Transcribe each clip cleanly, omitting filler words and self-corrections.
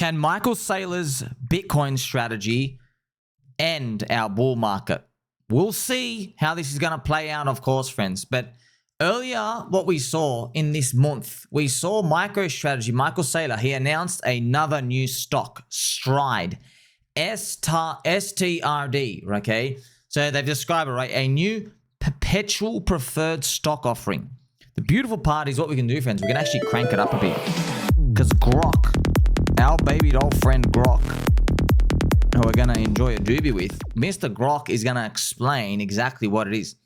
Can Michael Saylor's Bitcoin strategy end our bull market? We'll see how this is going to play out, of course, friends. But earlier, what we saw in this month, we saw MicroStrategy, Michael Saylor, he announced another new stock, STRD, STRD, okay? So they've described it, right? A new perpetual preferred stock offering. The beautiful part is what we can do, friends. We can actually crank it up a bit. Because Grok, our baby doll friend Grok, who we're going to enjoy a doobie with, Mr. Grok is going to explain exactly what it is.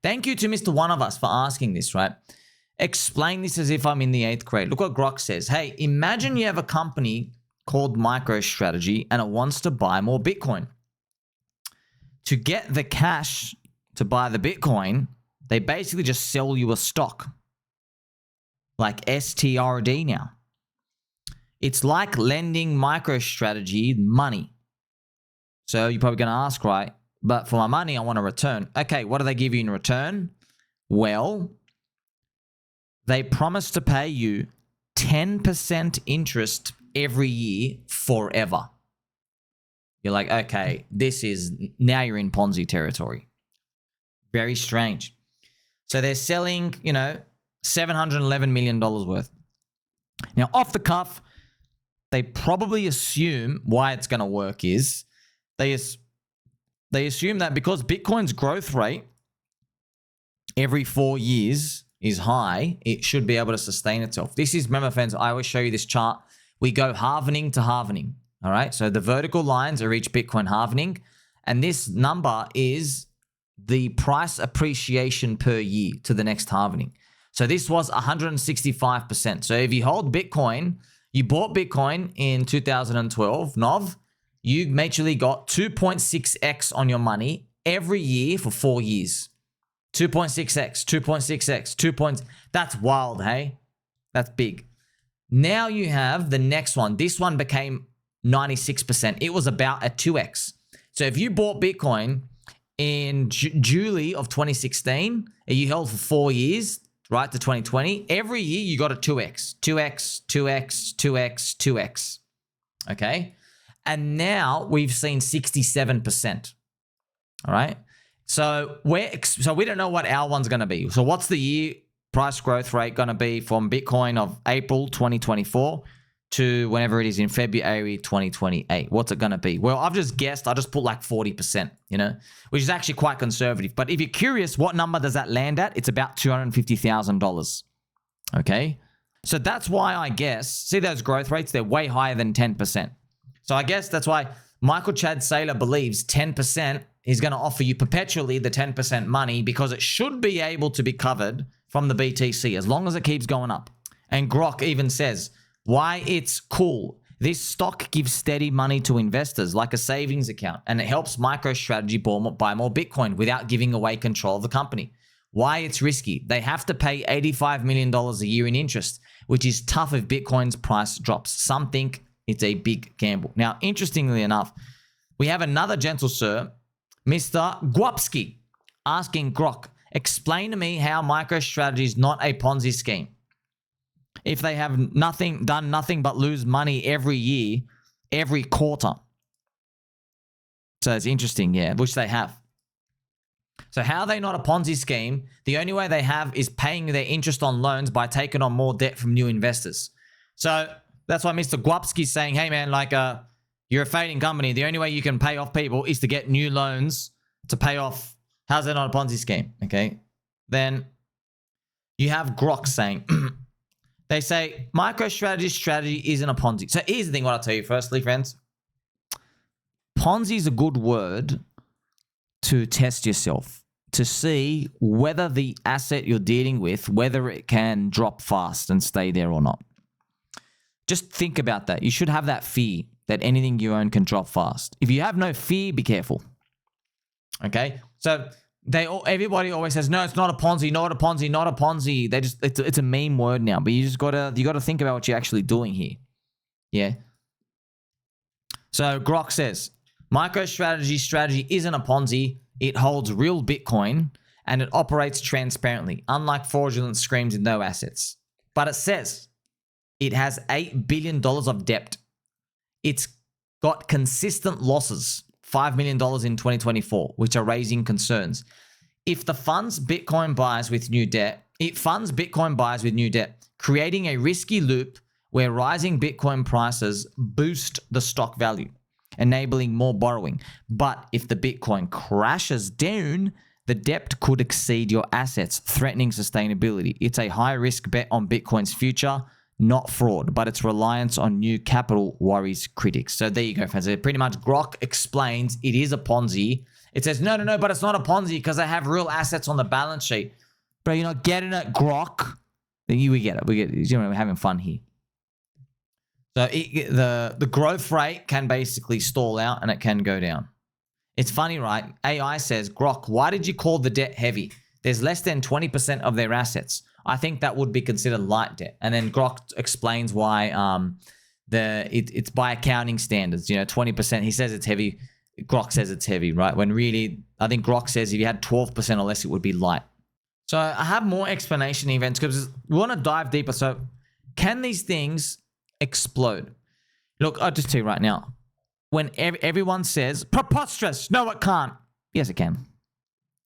Thank you to Mr. One of Us for asking this, right? Explain this as if I'm in the 8th grade. Look what Grok says. Hey, imagine you have a company called MicroStrategy and it wants to buy more Bitcoin. To get the cash to buy the Bitcoin, they basically just sell you a stock like STRD now. It's like lending MicroStrategy money. So you're probably going to ask, right? But for my money, I want a return. Okay, what do they give you in return? Well, they promise to pay you 10% interest every year forever. You're like, okay, now you're in Ponzi territory. Very strange. So they're selling, $711 million worth. Now, off the cuff, they probably assume why it's going to work is they assume that because Bitcoin's growth rate every 4 years is high, it should be able to sustain itself. Remember, friends, I always show you this chart. We go halvening to halvening, all right? So the vertical lines are each Bitcoin halvening, and this number is the price appreciation per year to the next halvening. So this was 165%. So if you hold Bitcoin, you bought Bitcoin in 2012, Nov, you actually got 2.6x on your money every year for 4 years. 2.6x, 2.6x, That's wild, hey? That's big. Now you have the next one. This one became 96%. It was about a 2x. So if you bought Bitcoin in July of 2016, and you held for 4 years, right, to 2020, every year you got a 2x, 2x, 2x, 2x, 2x, okay? And now we've seen 67%, all right? So we don't know what our one's going to be. So what's the year price growth rate going to be from Bitcoin of April 2024 to whenever it is in February 2028? What's it going to be? Well, I've just guessed. I just put like 40%, which is actually quite conservative. But if you're curious, what number does that land at? It's about $250,000, okay? So that's why I guess, see those growth rates? They're way higher than 10%. So I guess that's why Michael Chad Saylor believes 10% is going to offer you perpetually the 10% money because it should be able to be covered from the BTC as long as it keeps going up. And Grok even says why it's cool. This stock gives steady money to investors like a savings account, and it helps MicroStrategy buy more Bitcoin without giving away control of the company. Why it's risky. They have to pay $85 million a year in interest, which is tough if Bitcoin's price drops. Some think it's a big gamble. Now, interestingly enough, we have another gentle sir, Mr. Gwapski, asking Grok, explain to me how MicroStrategy is not a Ponzi scheme. If they have done nothing but lose money every year, every quarter. So it's interesting, yeah, which they have. So how are they not a Ponzi scheme? The only way they have is paying their interest on loans by taking on more debt from new investors. So that's why Mr. Gwapski's saying, hey man, you're a fading company. The only way you can pay off people is to get new loans to pay off. How's that not a Ponzi scheme? Okay. Then you have Grok saying, they say MicroStrategy strategy isn't a Ponzi. So here's the thing what I'll tell you firstly, friends. Ponzi is a good word to test yourself, to see whether the asset you're dealing with, whether it can drop fast and stay there or not. Just think about that. You should have that fear that anything you own can drop fast. If you have no fear, be careful. Okay? So everybody always says, no, it's not a Ponzi, not a Ponzi, not a Ponzi. It's a meme word now, but you gotta think about what you're actually doing here. Yeah. So Grok says, MicroStrategy strategy isn't a Ponzi. It holds real Bitcoin and it operates transparently, unlike fraudulent schemes with no assets. But it says it has $8 billion of debt it's got consistent losses, $5 million in 2024, which are raising concerns. If the funds Bitcoin buys with new debt, creating a risky loop where rising Bitcoin prices boost the stock value, enabling more borrowing. But if the Bitcoin crashes down, the debt could exceed your assets, threatening sustainability. It's a high-risk bet on Bitcoin's future, not fraud, but its reliance on new capital worries critics. So there you go, friends. Pretty much Grok explains it is a Ponzi. It says, no, but it's not a Ponzi because they have real assets on the balance sheet. Bro, you're not getting it, Grok. We get it. We're having fun here. So the growth rate can basically stall out and it can go down. It's funny, right? AI says, Grok, why did you call the debt heavy? There's less than 20% of their assets. I think that would be considered light debt. And then Grok explains why it's by accounting standards. 20%. He says it's heavy. Grok says it's heavy, right? When really, I think Grok says if you had 12% or less, it would be light. So I have more explanation events because we want to dive deeper. So can these things explode? Look, I'll just tell you right now. When everyone says, preposterous, no, it can't. Yes, it can.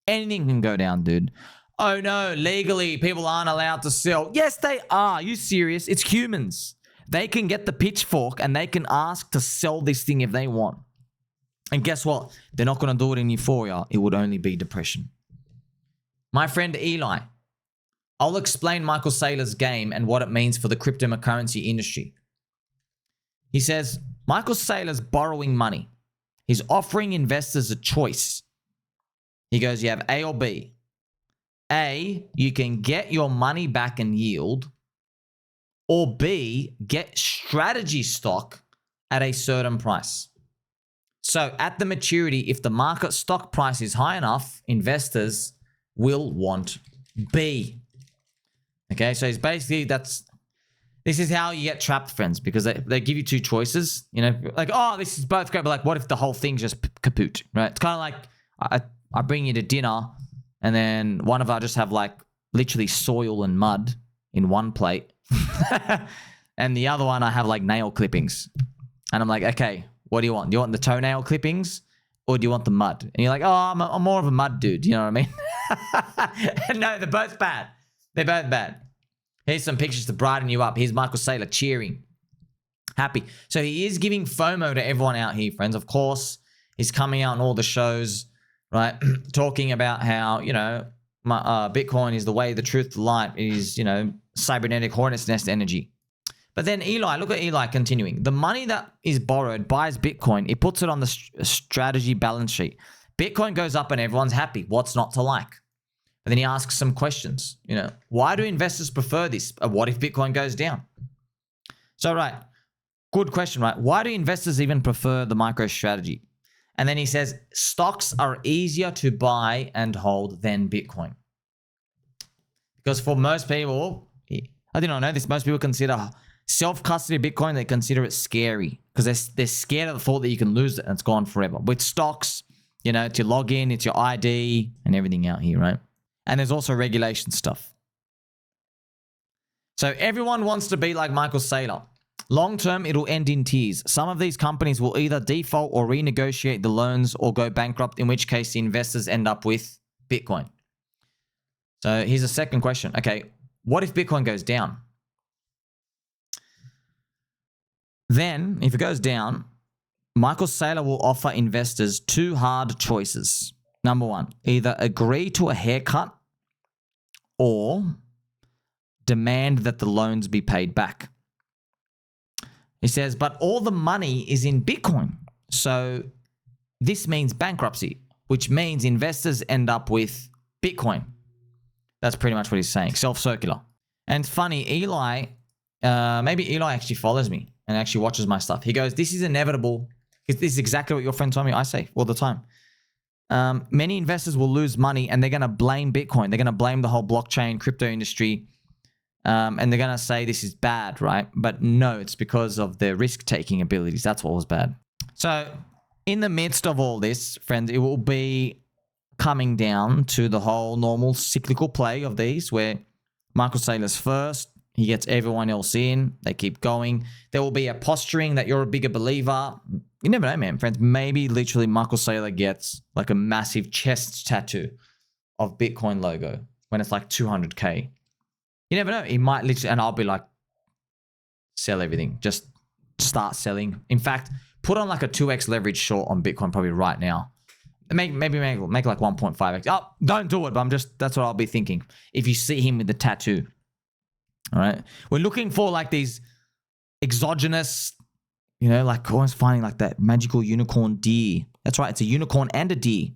Anything can go down, dude. Oh no, legally, people aren't allowed to sell. Yes, they are. Are you serious? It's humans. They can get the pitchfork and they can ask to sell this thing if they want. And guess what? They're not going to do it in euphoria. It would only be depression. My friend Eli, I'll explain Michael Saylor's game and what it means for the cryptocurrency industry. He says, Michael Saylor's borrowing money. He's offering investors a choice. He goes, you have A or B. A, you can get your money back in yield. Or B, get strategy stock at a certain price. So at the maturity, if the market stock price is high enough, investors will want B. Okay, so it's basically this is how you get trapped, friends, because they give you two choices, like, oh, this is both great, but like, what if the whole thing's just kaput, right? It's kind of like I bring you to dinner and then one of us just have like literally soil and mud in one plate and the other one I have like nail clippings and I'm like, okay, what do you want? Do you want the toenail clippings or do you want the mud? And you're like, oh, I'm more of a mud dude, you know what I mean? No, they're both bad. They're both bad. Here's some pictures to brighten you up. Here's Michael Saylor cheering. Happy. So he is giving FOMO to everyone out here, friends. Of course, he's coming out on all the shows, right? Talking about how, Bitcoin is the way, the truth, the light. It is, cybernetic hornet's nest energy. But then Eli, look at Eli continuing. The money that is borrowed buys Bitcoin. It puts it on the strategy balance sheet. Bitcoin goes up and everyone's happy. What's not to like? And then he asks some questions. Why do investors prefer this? What if Bitcoin goes down? So, right. Good question, right? Why do investors even prefer the MicroStrategy? And then he says, stocks are easier to buy and hold than Bitcoin. Because for most people, I did not know this, most people consider self-custody Bitcoin, they consider it scary because they're scared of the thought that you can lose it and it's gone forever. With stocks, it's your login, it's your ID and everything out here, right? And there's also regulation stuff. So everyone wants to be like Michael Saylor. Long term, it'll end in tears. Some of these companies will either default or renegotiate the loans or go bankrupt, in which case the investors end up with Bitcoin. So here's a second question. Okay, what if Bitcoin goes down? Then, if it goes down, Michael Saylor will offer investors two hard choices. Number one, either agree to a haircut or demand that the loans be paid back. He says, but all the money is in Bitcoin. So this means bankruptcy, which means investors end up with Bitcoin. That's pretty much what he's saying. Self-circular. And it's funny, Eli, maybe Eli actually follows me and actually watches my stuff. He goes, this is inevitable. This is exactly what your friend told me. I say all the time. Many investors will lose money and they're going to blame Bitcoin. They're going to blame the whole blockchain crypto industry. And they're going to say this is bad, right? But no, it's because of their risk-taking abilities. That's what was bad. So in the midst of all this, friends, it will be coming down to the whole normal cyclical play of these where Michael Saylor's first, He gets everyone else in. They keep going. There will be a posturing that you're a bigger believer. You never know, man, friends. Maybe literally Michael Saylor gets like a massive chest tattoo of Bitcoin logo when it's like 200K. You never know. He might literally, and I'll be like, sell everything. Just start selling. In fact, put on like a 2x leverage short on Bitcoin probably right now. Maybe make like 1.5x. Oh, don't do it, but that's what I'll be thinking. If you see him with the tattoo. All right. We're looking for like these exogenous, you know, like always finding like that magical unicorn deer. That's right. It's a unicorn and a deer.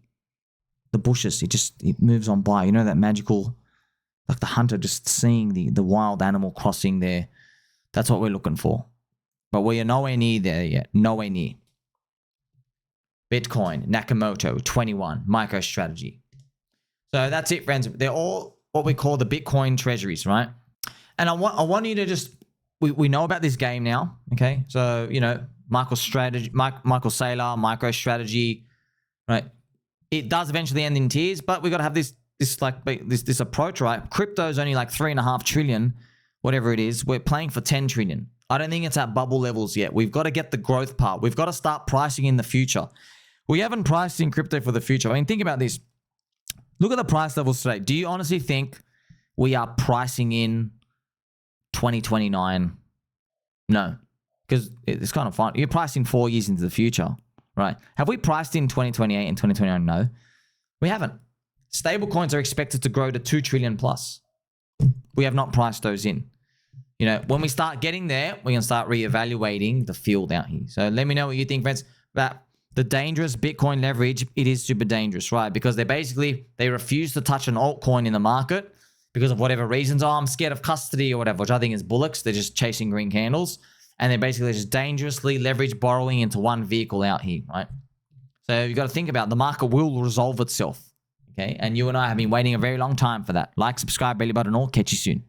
The bushes, it moves on by. You know, that magical, like the hunter just seeing the wild animal crossing there. That's what we're looking for. But we are nowhere near there yet. Nowhere near. Bitcoin, Nakamoto, 21, MicroStrategy. So that's it, friends. They're all what we call the Bitcoin treasuries, right? And I want you to just, we know about this game now, okay? So, you know, Michael Saylor, MicroStrategy, right? It does eventually end in tears, but we got to have this approach, right? Crypto's only like 3.5 trillion, whatever it is. We're playing for 10 trillion. I don't think it's at bubble levels yet. We've got to get the growth part. We've got to start pricing in the future. We haven't priced in crypto for the future. I mean, think about this. Look at the price levels today. Do you honestly think we are pricing in 2029? No, because it's kind of fun. You're pricing 4 years into the future, right? Have we priced in 2028 and 2029? No, we haven't. Stable coins are expected to grow to 2 trillion plus. We have not priced those in. You know, when we start getting there, we can start reevaluating the field out here. So let me know what you think, friends, about the dangerous Bitcoin leverage. It is super dangerous, right? Because they refuse to touch an altcoin in the market because of whatever reasons. Oh, I'm scared of custody or whatever, which I think is bullocks. They're just chasing green candles. And they're basically just dangerously leverage borrowing into one vehicle out here, right? So you got to think about the market will resolve itself, okay? And you and I have been waiting a very long time for that. Like, subscribe, belly button, all. Catch you soon.